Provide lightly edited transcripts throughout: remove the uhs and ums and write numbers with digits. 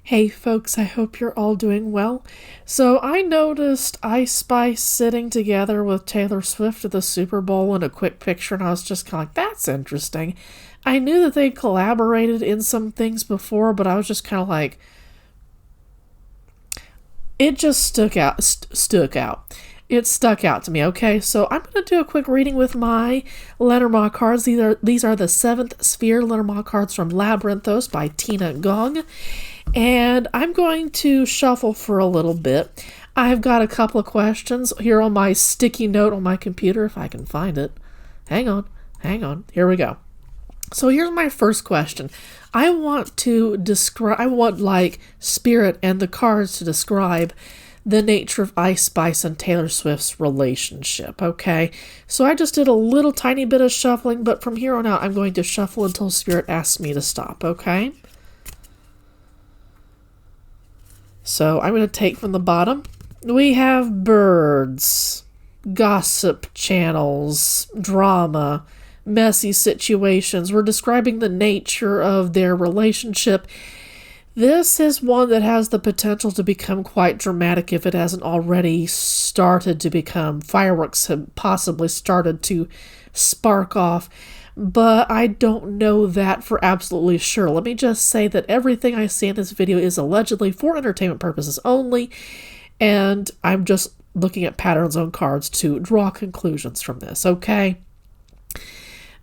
Hey folks, I hope you're all doing well. So I noticed Ice Spice sitting together with Taylor Swift at the Super Bowl in a quick picture, and I was just kind of like, that's interesting. I knew that they collaborated in some things before, but I was just kind of like, it just stuck out. It stuck out to me. Okay, so I'm going to do a quick reading with my Lenormand cards. These are the 7th Sphere Lenormand cards from Labyrinthos by Tina Gong. And I'm going to shuffle for a little bit. I've got a couple of questions here on my sticky note on my computer, if I can find it. Hang on. Here we go. So here's my first question. I want Spirit and the cards to describe the nature of Ice Spice and Taylor Swift's relationship, okay? So I just did a little tiny bit of shuffling, but from here on out, I'm going to shuffle until Spirit asks me to stop, okay? So I'm going to take from the bottom. We have birds, gossip channels, drama, messy situations. We're describing the nature of their relationship. This is one that has the potential to become quite dramatic if it hasn't already started to become. Fireworks have possibly started to spark off, but I don't know that for absolutely sure. Let me just say that everything I see in this video is allegedly for entertainment purposes only, and I'm just looking at patterns on cards to draw conclusions from this, okay?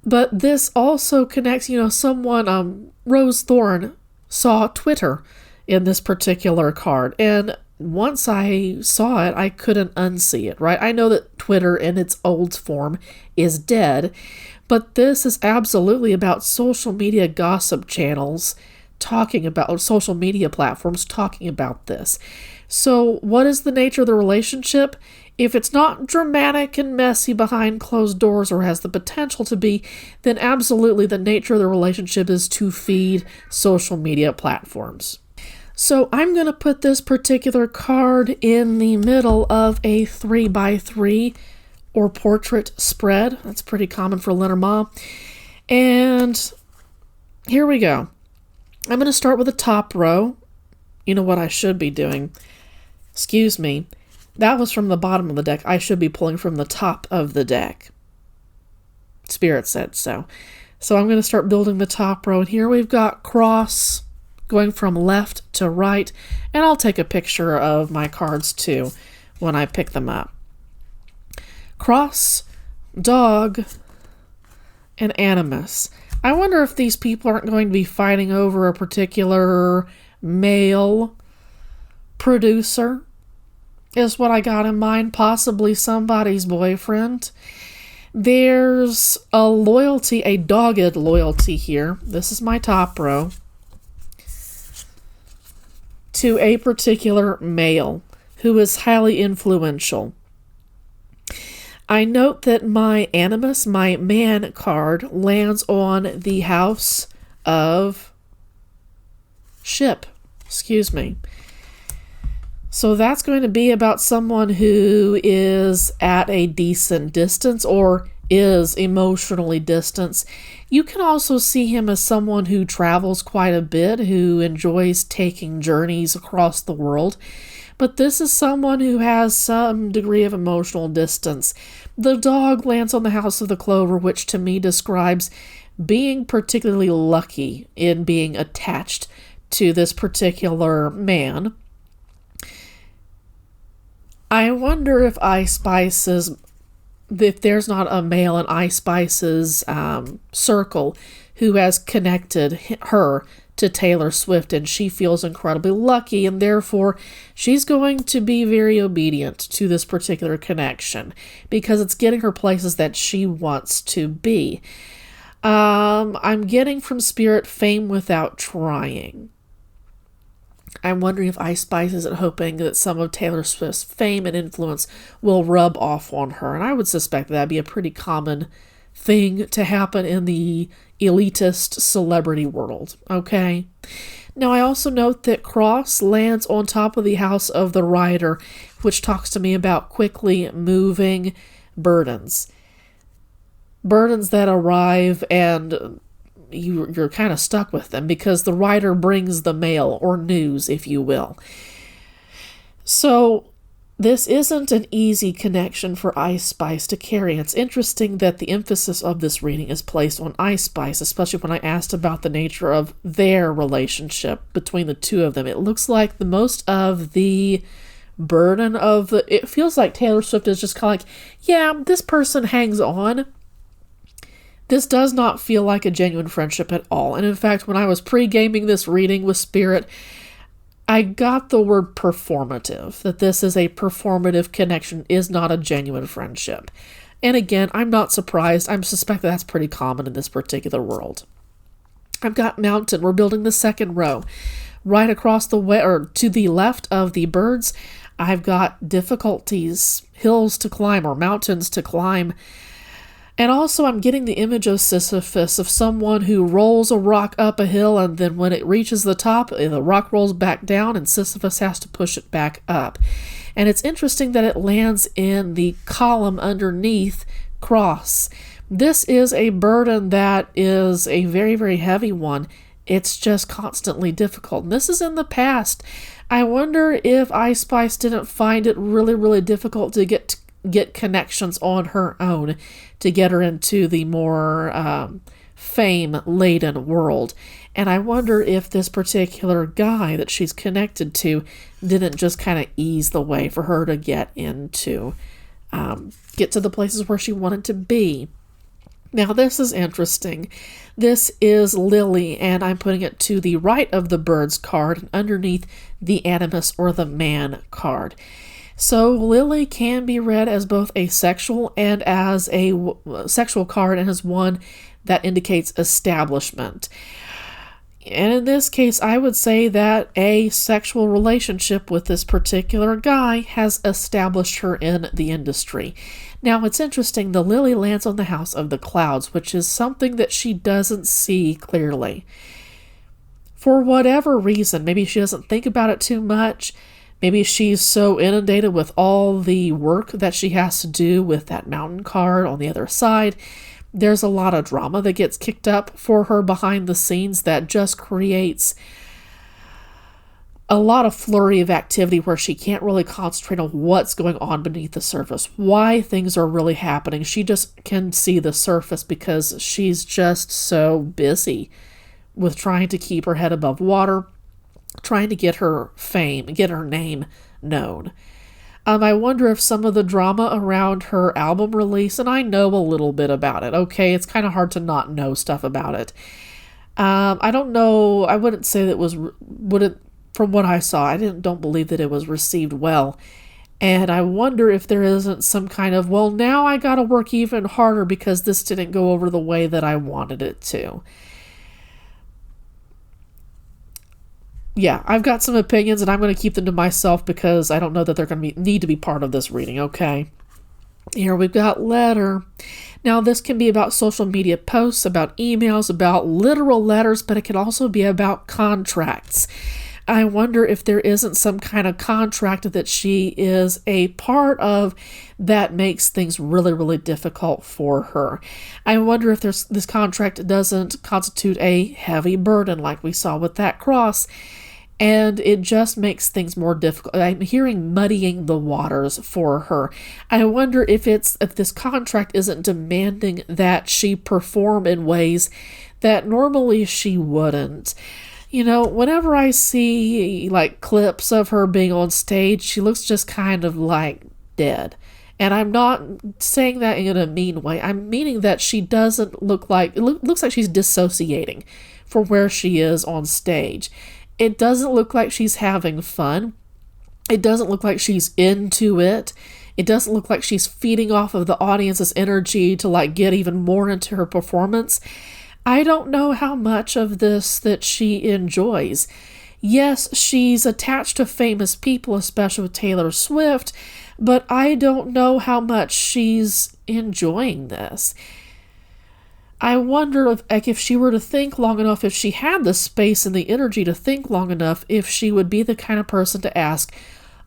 But this also connects, someone, Rose Thorne, saw Twitter in this particular card, and once I saw it, I couldn't unsee it, right? I know that Twitter in its old form is dead, but this is absolutely about social media gossip channels talking about social media platforms talking about this. So what is the nature of the relationship? If it's not dramatic and messy behind closed doors or has the potential to be, then absolutely the nature of the relationship is to feed social media platforms. So I'm going to put this particular card in the middle of a 3x3 or portrait spread. That's pretty common for Lenormand. And here we go. I'm going to start with the top row. You know what I should be doing? Excuse me. That was from the bottom of the deck. I should be pulling from the top of the deck. Spirit said so. So I'm going to start building the top row. And here we've got cross going from left to right. And I'll take a picture of my cards too when I pick them up. Cross, dog, and animus. I wonder if these people aren't going to be fighting over a particular male producer. Is what I got in mind, possibly somebody's boyfriend. There's a loyalty, a dogged loyalty here. This is my top row. To a particular male who is highly influential. I note that my animus, my man card, lands on the house of ship. Excuse me. So that's going to be about someone who is at a decent distance or is emotionally distanced. You can also see him as someone who travels quite a bit, who enjoys taking journeys across the world. But this is someone who has some degree of emotional distance. The dog lands on the house of the clover, which to me describes being particularly lucky in being attached to this particular man. I wonder if if there's not a male in Ice Spice's circle who has connected her to Taylor Swift, and she feels incredibly lucky, and therefore she's going to be very obedient to this particular connection because it's getting her places that she wants to be. I'm getting from Spirit fame without trying. I'm wondering if Ice Spice isn't hoping that some of Taylor Swift's fame and influence will rub off on her. And I would suspect that'd be a pretty common thing to happen in the elitist celebrity world. Okay? Now, I also note that Cross lands on top of the house of the rider, which talks to me about quickly moving burdens. Burdens that arrive and you're kind of stuck with them because the writer brings the mail or news, if you will. So this isn't an easy connection for Ice Spice to carry. It's interesting that the emphasis of this reading is placed on Ice Spice, especially when I asked about the nature of their relationship between the two of them. It looks like the most of the burden of it feels like Taylor Swift is just kind of like, yeah, this person hangs on. This does not feel like a genuine friendship at all. And in fact, when I was pre-gaming this reading with Spirit, I got the word performative, that this is a performative connection, is not a genuine friendship. And again, I'm not surprised. I suspect that's pretty common in this particular world. I've got mountain. We're building the second row. Right across the way, or to the left of the birds, I've got difficulties, hills to climb or mountains to climb. And also I'm getting the image of Sisyphus, of someone who rolls a rock up a hill, and then when it reaches the top, the rock rolls back down and Sisyphus has to push it back up. And it's interesting that it lands in the column underneath cross. This is a burden that is a very, very heavy one. It's just constantly difficult. And this is in the past. I wonder if Ice Spice didn't find it really, really difficult to get connections on her own to get her into the more fame-laden world. And I wonder if this particular guy that she's connected to didn't just kind of ease the way for her to get into, get to the places where she wanted to be. Now, this is interesting. This is Lily, and I'm putting it to the right of the birds card and underneath the animus or the man card. So Lily can be read as both a sexual and as a sexual card, and as one that indicates establishment. And in this case, I would say that a sexual relationship with this particular guy has established her in the industry. Now, it's interesting, the Lily lands on the House of the Clouds, which is something that she doesn't see clearly. For whatever reason, maybe she doesn't think about it too much. Maybe she's so inundated with all the work that she has to do with that mountain card on the other side. There's a lot of drama that gets kicked up for her behind the scenes that just creates a lot of flurry of activity where she can't really concentrate on what's going on beneath the surface, why things are really happening. She just can see the surface because she's just so busy with trying to keep her head above water, trying to get her fame, get her name known. I wonder if some of the drama around her album release, and I know a little bit about it, okay? It's kind of hard to not know stuff about it. I don't know, I wouldn't say that it was, from what I saw, I don't believe that it was received well. And I wonder if there isn't some kind of, well, now I gotta work even harder because this didn't go over the way that I wanted it to. Yeah, I've got some opinions, and I'm going to keep them to myself because I don't know that they're going to need to be part of this reading, okay? Here we've got letter. Now, this can be about social media posts, about emails, about literal letters, but it can also be about contracts. I wonder if there isn't some kind of contract that she is a part of that makes things really, really difficult for her. I wonder if this contract doesn't constitute a heavy burden like we saw with that cross, and it just makes things more difficult. I'm hearing muddying the waters for her. I wonder if this contract isn't demanding that she perform in ways that normally she wouldn't. You know, whenever I see like clips of her being on stage, she looks just kind of like dead. And I'm not saying that in a mean way. I'm meaning that she doesn't look like, it looks like she's dissociating from where she is on stage. It doesn't look like she's having fun. It doesn't look like she's into it. It doesn't look like she's feeding off of the audience's energy to like get even more into her performance. I don't know how much of this that she enjoys. Yes, she's attached to famous people, especially with Taylor Swift, but I don't know how much she's enjoying this. I wonder if she were to think long enough, if she had the space and the energy to think long enough, if she would be the kind of person to ask,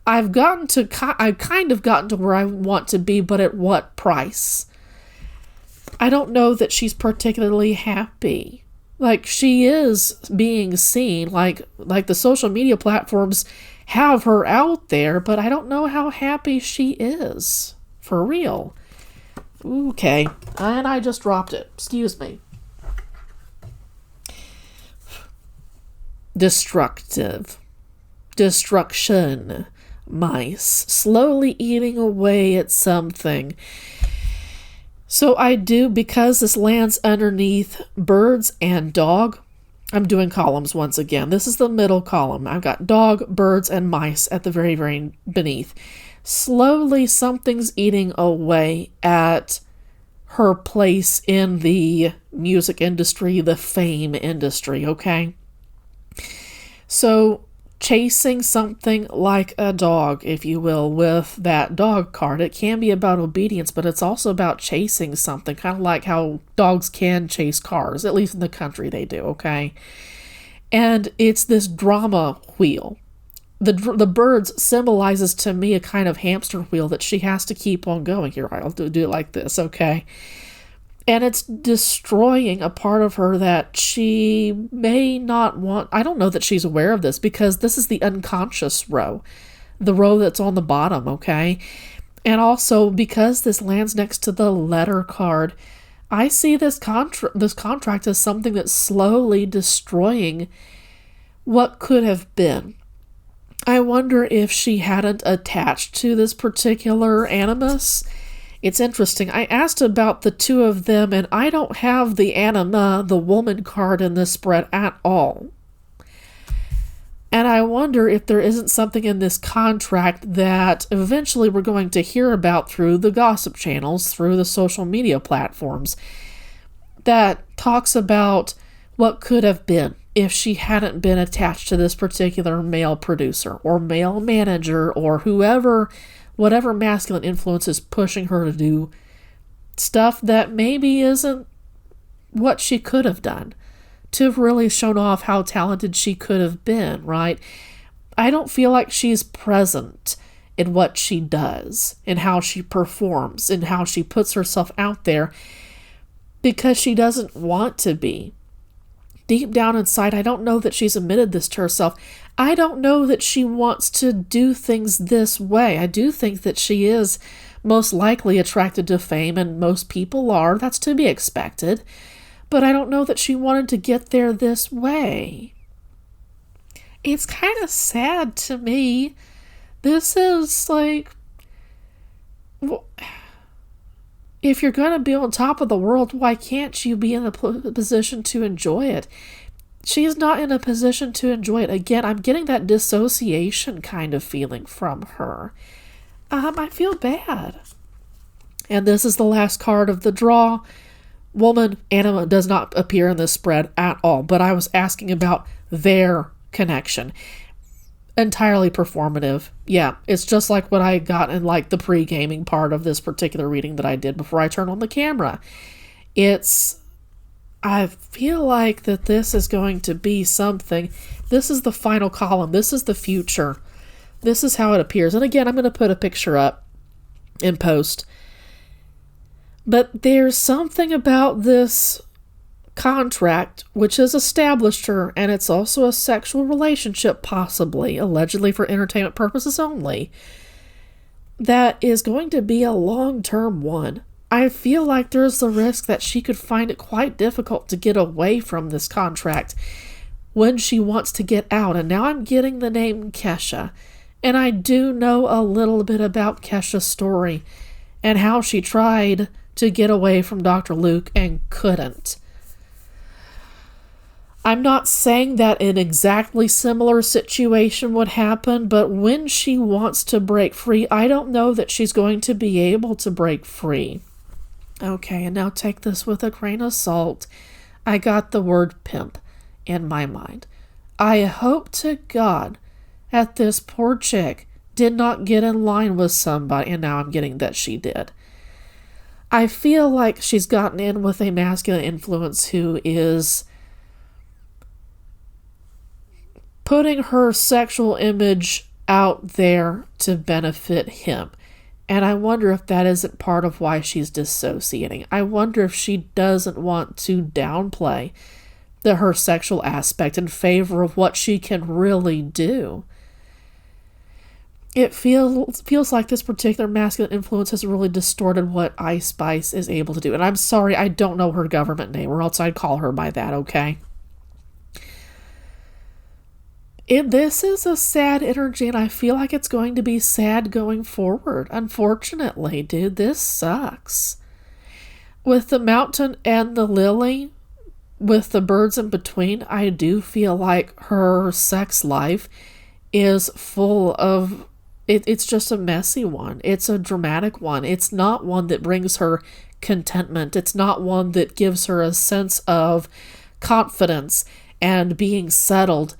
I've kind of gotten to where I want to be, but at what price? I don't know that she's particularly happy Like, she is being seen, like the social media platforms have her out there, but I don't know how happy she is. For real. Okay. And I just dropped it. Excuse me. Destructive. Destruction. Mice. Slowly eating away at something. So I do, because this lands underneath birds and dog, I'm doing columns once again. This is the middle column. I've got dog, birds, and mice at the very, very beneath. Slowly, something's eating away at her place in the music industry, the fame industry, okay? So, chasing something like a dog, if you will, with that dog card. It can be about obedience, but it's also about chasing something, kind of like how dogs can chase cars, at least in the country they do, okay? And it's this drama wheel. The birds symbolizes to me a kind of hamster wheel that she has to keep on going. Here, I'll do it like this, okay? And it's destroying a part of her that she may not want. I don't know that she's aware of this, because this is the unconscious row, the row that's on the bottom, okay? And also, because this lands next to the letter card, I see this contract as something that's slowly destroying what could have been. I wonder if she hadn't attached to this particular animus. It's interesting. I asked about the two of them, and I don't have the anima, the woman card in this spread at all. And I wonder if there isn't something in this contract that eventually we're going to hear about through the gossip channels, through the social media platforms, that talks about what could have been if she hadn't been attached to this particular male producer or male manager or whoever, whatever masculine influence is pushing her to do stuff that maybe isn't what she could have done, to have really shown off how talented she could have been, right? I don't feel like she's present in what she does, in how she performs, in how she puts herself out there, because she doesn't want to be. Deep down inside, I don't know that she's admitted this to herself. I don't know that she wants to do things this way. I do think that she is most likely attracted to fame, and most people are. That's to be expected. But I don't know that she wanted to get there this way. It's kind of sad to me. This is like, if you're going to be on top of the world, why can't you be in a position to enjoy it? She's not in a position to enjoy it. Again, I'm getting that dissociation kind of feeling from her. I feel bad. And this is the last card of the draw. Woman, anima does not appear in this spread at all, but I was asking about their connection. Entirely performative. Yeah, it's just like what I got in like the pre-gaming part of this particular reading that I did before I turned on the camera. I feel like that this is going to be something. This is the final column. This is the future. This is how it appears. And again, I'm going to put a picture up in post. But there's something about this contract which has established her, and it's also a sexual relationship, possibly, allegedly for entertainment purposes only, that is going to be a long-term one. I feel like there's the risk that she could find it quite difficult to get away from this contract when she wants to get out. And now I'm getting the name Kesha, and I do know a little bit about Kesha's story and how she tried to get away from Dr. Luke and couldn't. I'm not saying that an exactly similar situation would happen, but when she wants to break free, I don't know that she's going to be able to break free. Okay, and now take this with a grain of salt. I got the word pimp in my mind. I hope to God that this poor chick did not get in line with somebody, and now I'm getting that she did. I feel like she's gotten in with a masculine influence who is putting her sexual image out there to benefit him. And I wonder if that isn't part of why she's dissociating. I wonder if she doesn't want to downplay her sexual aspect in favor of what she can really do. It feels like this particular masculine influence has really distorted what Ice Spice is able to do. And I'm sorry, I don't know her government name, or else I'd call her by that, okay? This is a sad energy, and I feel like it's going to be sad going forward. Unfortunately, dude, this sucks. With the mountain and the lily, with the birds in between, I do feel like her sex life is full of... It's just a messy one. It's a dramatic one. It's not one that brings her contentment. It's not one that gives her a sense of confidence and being settled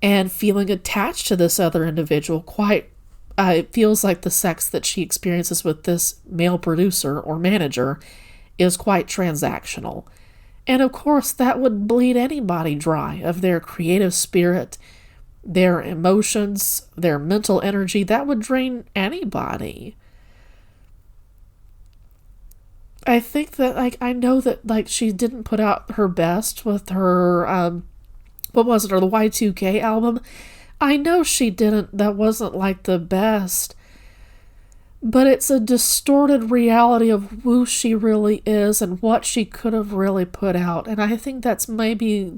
and feeling attached to this other individual. It feels like the sex that she experiences with this male producer or manager is quite transactional. And of course, that would bleed anybody dry of their creative spirit, their emotions, their mental energy. That would drain anybody. I think that, I know that, she didn't put out her best with her, what was it, or the Y2K album. I know she didn't. That wasn't, the best. But it's a distorted reality of who she really is and what she could have really put out. And I think that's maybe,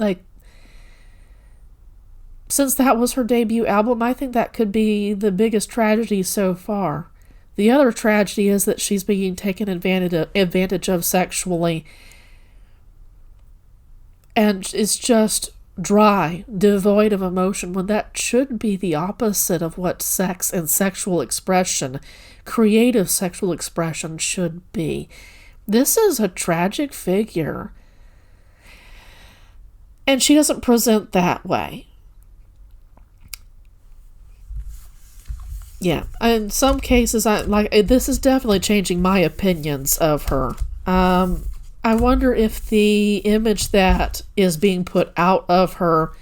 since that was her debut album, I think that could be the biggest tragedy so far. The other tragedy is that she's being taken advantage of sexually and is just dry, devoid of emotion, when that should be the opposite of what sex and sexual expression, creative sexual expression, should be. This is a tragic figure. And she doesn't present that way. Yeah, in some cases, this is definitely changing my opinions of her. I wonder if the image that is being put out of her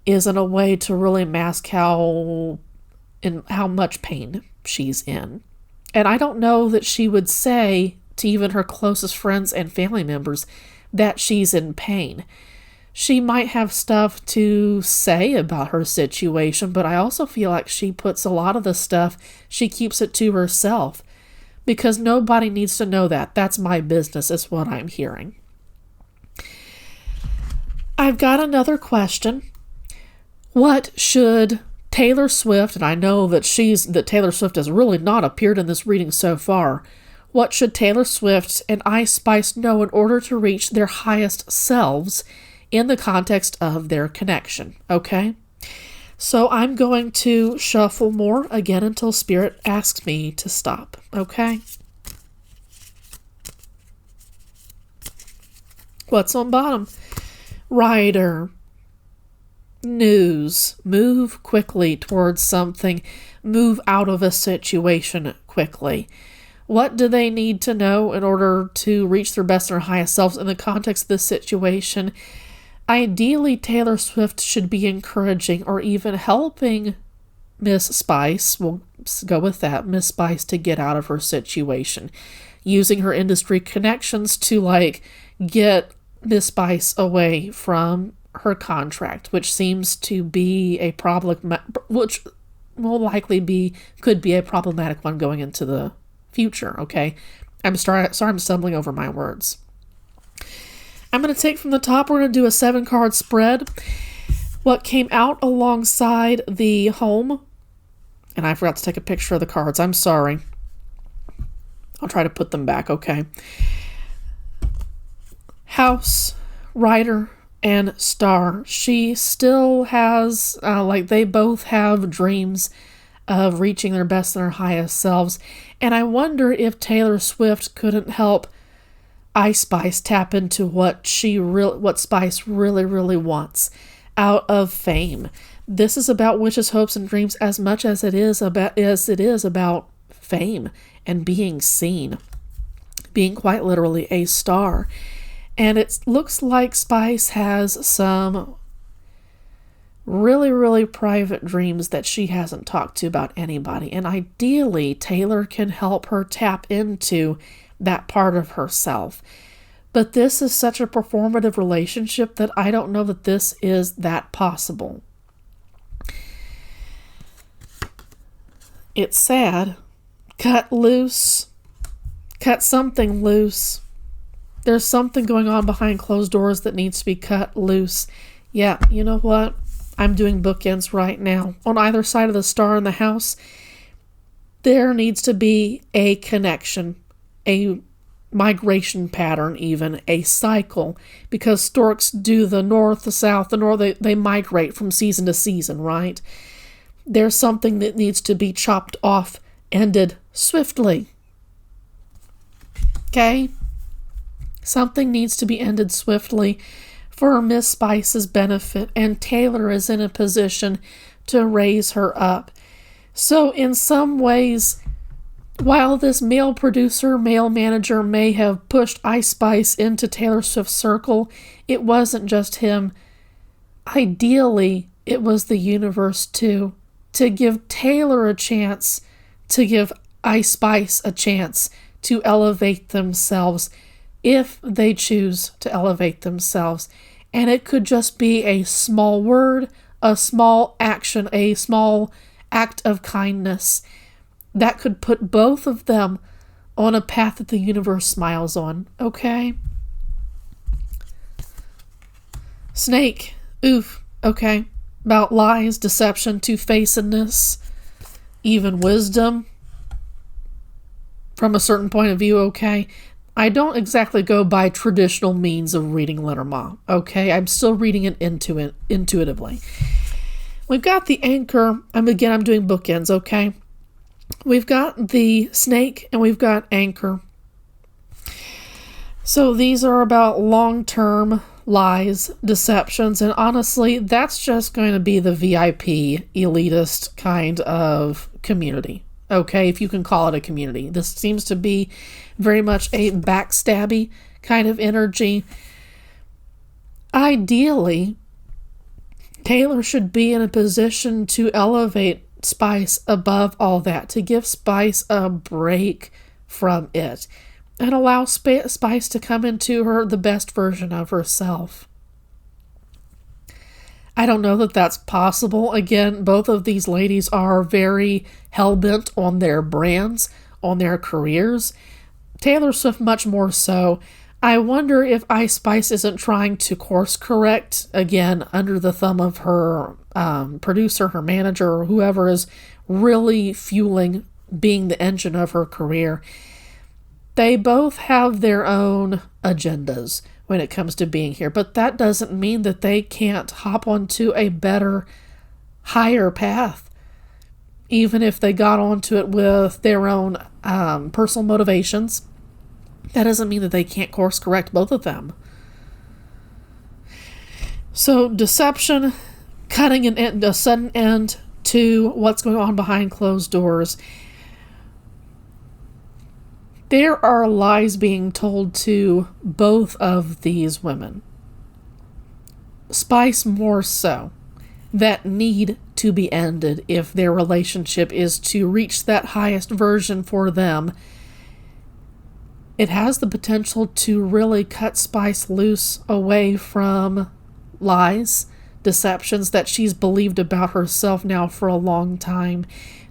is in a way to really mask how much pain she's in. And I don't know that she would say to even her closest friends and family members that she's in pain. She might have stuff to say about her situation, but I also feel like she puts a lot of the stuff, she keeps it to herself. Because nobody needs to know that. That's my business, is what I'm hearing. I've got another question. What should Taylor Swift, and I know that Taylor Swift has really not appeared in this reading so far, what should Taylor Swift and Ice Spice know in order to reach their highest selves in the context of their connection? Okay? So I'm going to shuffle more again until Spirit asks me to stop, okay? What's on bottom? Rider. News. Move quickly towards something. Move out of a situation quickly. What do they need to know in order to reach their best and their highest selves in the context of this situation? Ideally, Taylor Swift should be encouraging or even helping Miss Spice, we'll go with that, Miss Spice, to get out of her situation. Using her industry connections to, get Miss Spice away from her contract, which seems to be a problem, which could be a problematic one going into the future, okay? I'm sorry I'm stumbling over my words. I'm going to take from the top. We're going to do a 7-card spread. What came out alongside the home, and I forgot to take a picture of the cards. I'm sorry. I'll try to put them back, okay? House, Rider, and Star. She still has, they both have dreams of reaching their best and their highest selves. And I wonder if Taylor Swift couldn't help Ice Spice tap into what Spice really, really wants out of fame. This is about wishes, hopes, and dreams as much as it is about fame and being seen, being quite literally a star. And it looks like Spice has some really, really private dreams that she hasn't talked to about anybody. And ideally, Taylor can help her tap into that part of herself. But this is such a performative relationship that I don't know that this is that possible. It's sad. Cut loose. Cut something loose. There's something going on behind closed doors that needs to be cut loose. Yeah, you know what? I'm doing bookends right now. On either side of the star in the house, there needs to be a connection, a migration pattern, even a cycle, because storks do the north, the south, the north, they migrate from season to season, right? There's something that needs to be chopped off, ended swiftly. Okay? Something needs to be ended swiftly for Miss Spice's benefit, and Taylor is in a position to raise her up. So in some ways, while this male producer, male manager may have pushed Ice Spice into Taylor Swift's circle, it wasn't just him. Ideally, it was the universe too, to give Taylor a chance, to give Ice Spice a chance to elevate themselves, if they choose to elevate themselves. And it could just be a small word, a small action, a small act of kindness that could put both of them on a path that the universe smiles on, okay? Snake, oof, okay. About lies, deception, two-facedness, even wisdom from a certain point of view, okay? I don't exactly go by traditional means of reading Lenormand, okay? I'm still reading it intuitively. We've got the anchor. I'm doing bookends, okay? We've got the snake and we've got anchor. So these are about long-term lies, deceptions, and honestly, that's just going to be the VIP, elitist kind of community. Okay, if you can call it a community. This seems to be very much a backstabby kind of energy. Ideally, Taylor should be in a position to elevate Spice above all that, to give Spice a break from it, and allow Spice to come into the best version of herself. I don't know that that's possible. Again, both of these ladies are very hell-bent on their brands, on their careers. Taylor Swift much more so. I wonder if Ice Spice isn't trying to course correct, again, under the thumb of her producer, her manager, or whoever is really fueling, being the engine of her career. They both have their own agendas when it comes to being here, but that doesn't mean that they can't hop onto a better, higher path, even if they got onto it with their own personal motivations. That doesn't mean that they can't course correct both of them. So deception, cutting a sudden end to what's going on behind closed doors. There are lies being told to both of these women. Spice more so, that need to be ended if their relationship is to reach that highest version for them. It has the potential to really cut Spice loose away from lies, deceptions that she's believed about herself now for a long time.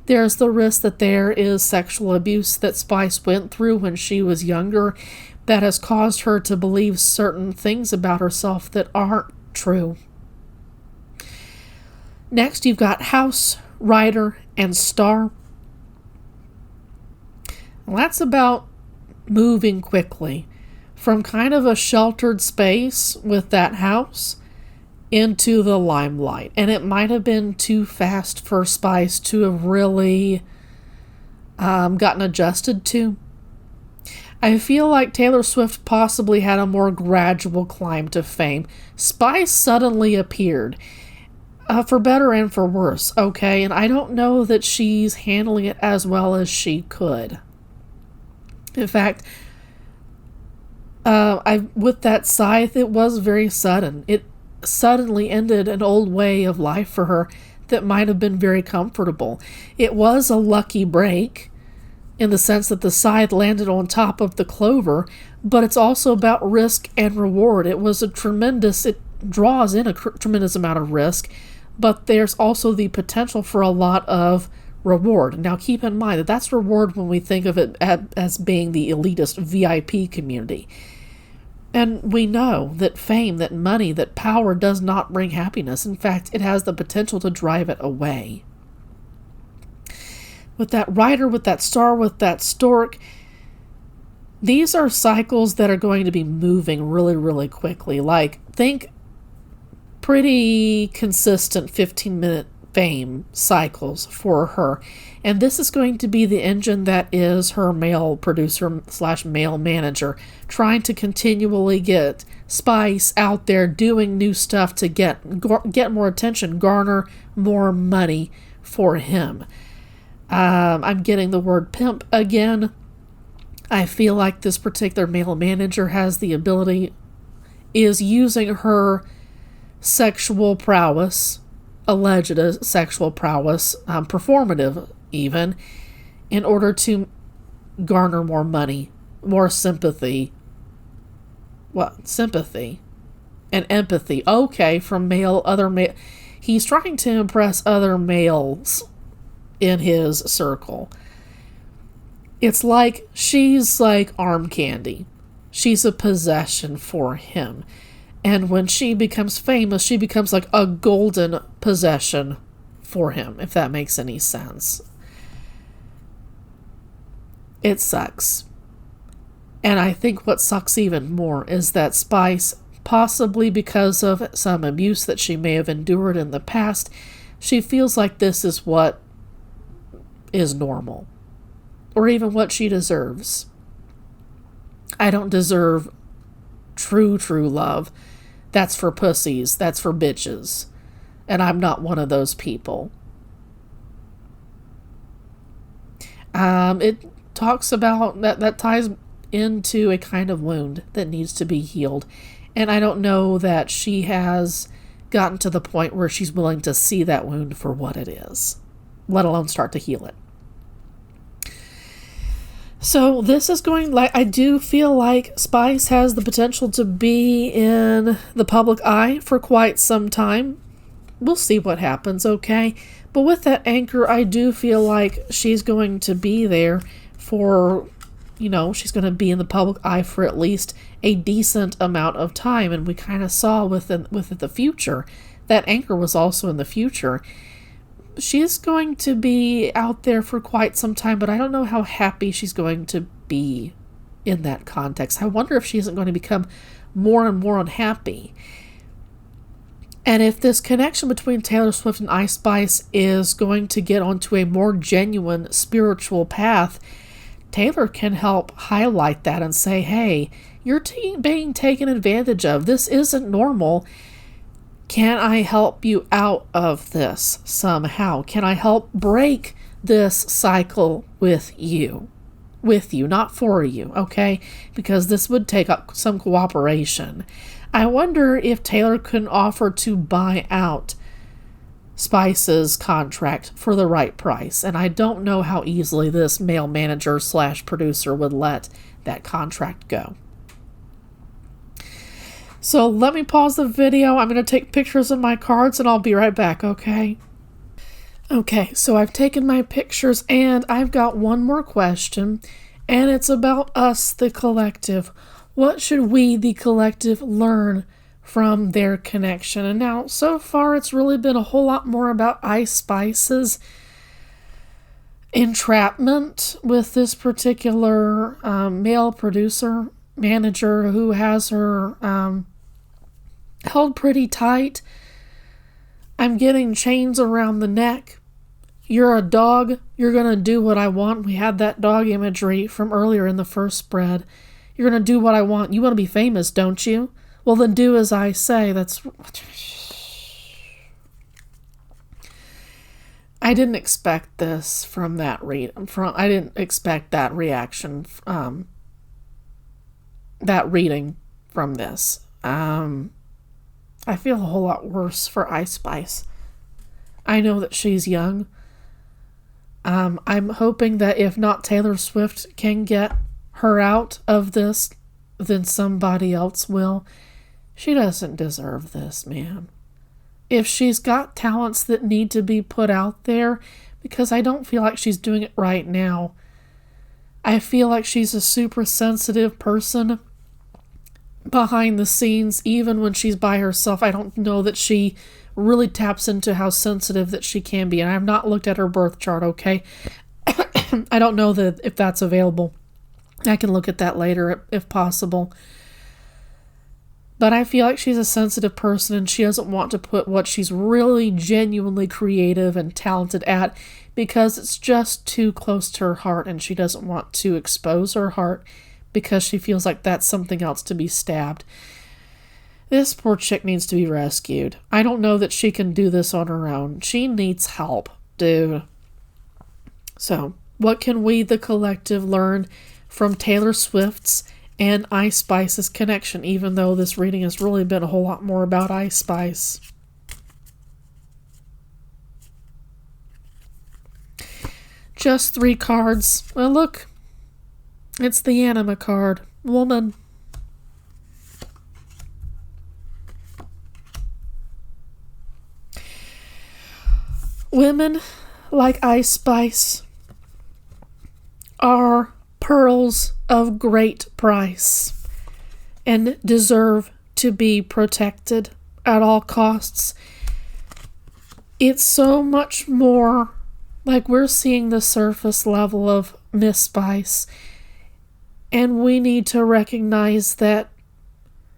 There's the risk that there is sexual abuse that Spice went through when she was younger that has caused her to believe certain things about herself that aren't true. Next, you've got House, Rider, and Star. Well, that's about moving quickly from kind of a sheltered space with that house into the limelight. And it might have been too fast for Spice to have really gotten adjusted to. I feel like Taylor Swift possibly had a more gradual climb to fame. Spice suddenly appeared, for better and for worse, okay? And I don't know that she's handling it as well as she could. In fact, with that scythe, it was very sudden. It suddenly ended an old way of life for her that might have been very comfortable. It was a lucky break. in the sense that the scythe landed on top of the clover, but it's also about risk and reward. It draws in a tremendous amount of risk, but there's also the potential for a lot of reward. Now keep in mind that that's reward when we think of it as being the elitist VIP community. And we know that fame, that money, that power does not bring happiness. In fact, it has the potential to drive it away. With that rider, with that star, with that stork, these are cycles that are going to be moving really, really quickly. Like, think pretty consistent 15-minute fame cycles for her. And this is going to be the engine that is her male producer / male manager, trying to continually get Spice out there doing new stuff to get more attention, garner more money for him. I'm getting the word pimp again. I feel like this particular male manager has the ability, is using her sexual prowess, alleged sexual prowess, performative even, in order to garner more money, more sympathy. Sympathy and empathy. Okay, from other male. He's trying to impress other males in his circle. It's like she's like arm candy. She's a possession for him. And when she becomes famous, she becomes like a golden possession for him, if that makes any sense. It sucks. And I think what sucks even more is that Spice, possibly because of some abuse that she may have endured in the past, she feels like this is what is normal, or even what she deserves. I don't deserve true love. That's for pussies. That's for bitches. And I'm not one of those people. It talks about that ties into a kind of wound that needs to be healed. And I don't know that she has gotten to the point where she's willing to see that wound for what it is, let alone start to heal it. So this is going, like, I do feel like Spice has the potential to be in the public eye for quite some time. We'll see what happens, okay? But with that anchor, I do feel like she's going to be there for, she's going to be in the public eye for at least a decent amount of time. And we kind of saw with the future, that anchor was also in the future. She's going to be out there for quite some time, but I don't know how happy she's going to be in that context. I wonder if she isn't going to become more and more unhappy. And if this connection between Taylor Swift and Ice Spice is going to get onto a more genuine spiritual path, Taylor can help highlight that and say, hey, you're being taken advantage of. This isn't normal. Can I help you out of this somehow? Can I help break this cycle with you? With you, not for you, okay? Because this would take up some cooperation. I wonder if Taylor can offer to buy out Spice's contract for the right price. And I don't know how easily this male manager / producer would let that contract go. So let me pause the video. I'm going to take pictures of my cards and I'll be right back, okay? Okay, so I've taken my pictures and I've got one more question, and it's about us, the collective. What should we, the collective, learn from their connection? And now, so far, it's really been a whole lot more about Ice Spice's entrapment with this particular male producer, manager, who has her held pretty tight. I'm getting chains around the neck. You're a dog. You're going to do what I want. We had that dog imagery from earlier in the first spread. You're going to do what I want. You want to be famous, don't you? Well, then do as I say. I didn't expect this from that I didn't expect that reaction, that reading from this. I feel a whole lot worse for Ice Spice. I know that she's young, I'm hoping that if not Taylor Swift can get her out of this, then somebody else will. She doesn't deserve this, man. If she's got talents that need to be put out there, because I don't feel like she's doing it right now. I feel like she's a super sensitive person behind the scenes, even when she's by herself. I don't know that she really taps into how sensitive that she can be. And I've not looked at her birth chart, okay? I don't know that if that's available. I can look at that later if possible. But I feel like she's a sensitive person and she doesn't want to put what she's really genuinely creative and talented at because it's just too close to her heart, and she doesn't want to expose her heart because she feels like that's something else to be stabbed. This poor chick needs to be rescued. I don't know that she can do this on her own. She needs help, dude. So, what can we, the collective, learn from Taylor Swift's and Ice Spice's connection, even though this reading has really been a whole lot more about Ice Spice? Just 3 cards. Well, look. It's the anima card. Woman. Women, like Ice Spice, are pearls of great price and deserve to be protected at all costs. It's so much more like we're seeing the surface level of Miss Spice, and we need to recognize that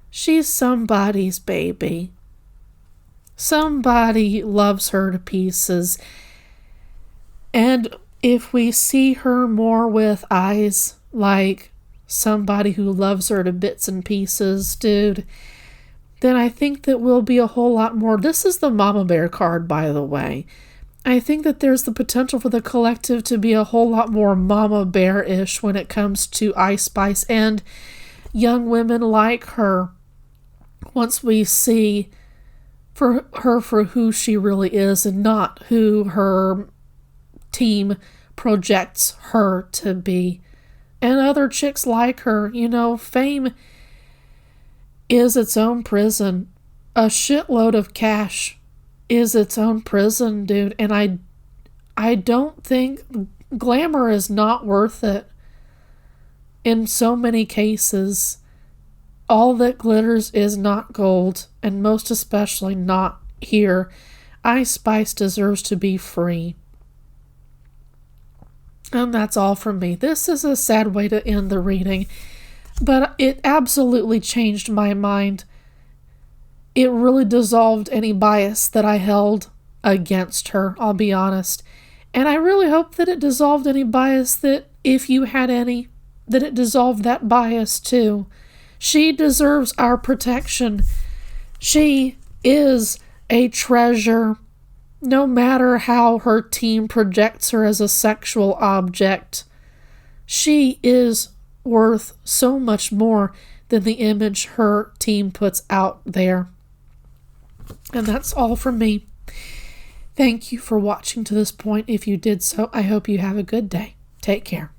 she's somebody's baby. Somebody loves her to pieces. And if we see her more with eyes like somebody who loves her to bits and pieces, dude, then I think that we'll be a whole lot more. This is the Mama Bear card, by the way. I think that there's the potential for the collective to be a whole lot more Mama Bear-ish when it comes to Ice Spice and young women like her once we see for her for who she really is and not who her team projects her to be. And other chicks like her. You know, fame is its own prison. A shitload of cash is its own prison, dude. And I don't think glamour is not worth it in so many cases. All that glitters is not gold, and most especially not here. Ice Spice deserves to be free. And that's all from me. This is a sad way to end the reading, but it absolutely changed my mind. It really dissolved any bias that I held against her, I'll be honest. And I really hope that it dissolved any bias that, if you had any, that it dissolved that bias too. She deserves our protection. She is a treasure, no matter how her team projects her as a sexual object. She is worth so much more than the image her team puts out there. And that's all from me. Thank you for watching to this point. If you did so, I hope you have a good day. Take care.